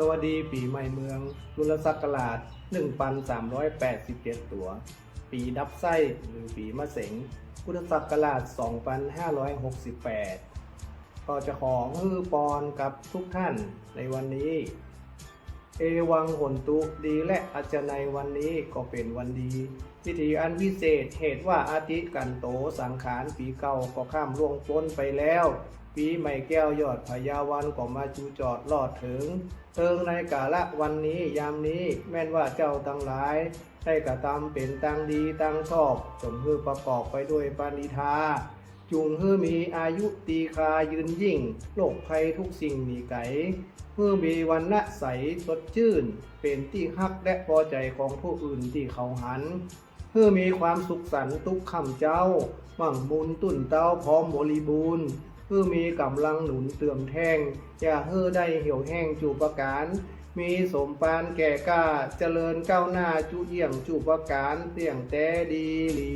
วัสดีปีใหม่เมืองรุ่นศักราช1387 ตัว ปีดับไส้หรือปีมะเสงพุทธศักราช2568ก็จะขอฮือปอนกับทุกท่านในวันนี้เอวังหนตุดีและอาจในวันนี้ก็เป็นวันดีพิธีอันพิเศษเหตุว่าอาทิตย์กันโตสังขารปีเก่าก็ข้ามล่วงพ้นไปแล้วปีใหม่แก้วยอดพญาวันก็มาจูจอดลอดถึงในกาละวันนี้ยามนี้แม่นว่าเจ้าทั้งหลายได้กระทำเป็นตั้งดีตั้งชอบจงฮือประกอบไปด้วยปณิธาจุงฮือมีอายุตีคายืนยิ่งโรคภัยทุกสิ่งหนีไกฮือมีวันณะใสสดชื่นเป็นที่ฮักและพอใจของผู้อื่นที่เขาหันฮือมีความสุขสันต์ทุกคำเจ้ามั่งบุญตุ่นเต้าพร้อมบริบูรณ์ฮือมีกำลังหนุนเตื่อมแท่งอย่าฮือได้เหี่ยวแห้งจูประการมีสมปานแก่กล้าเจริญก้าวหน้าจุเยี่ยมจูประการเสี่ยงแต่ดีหลี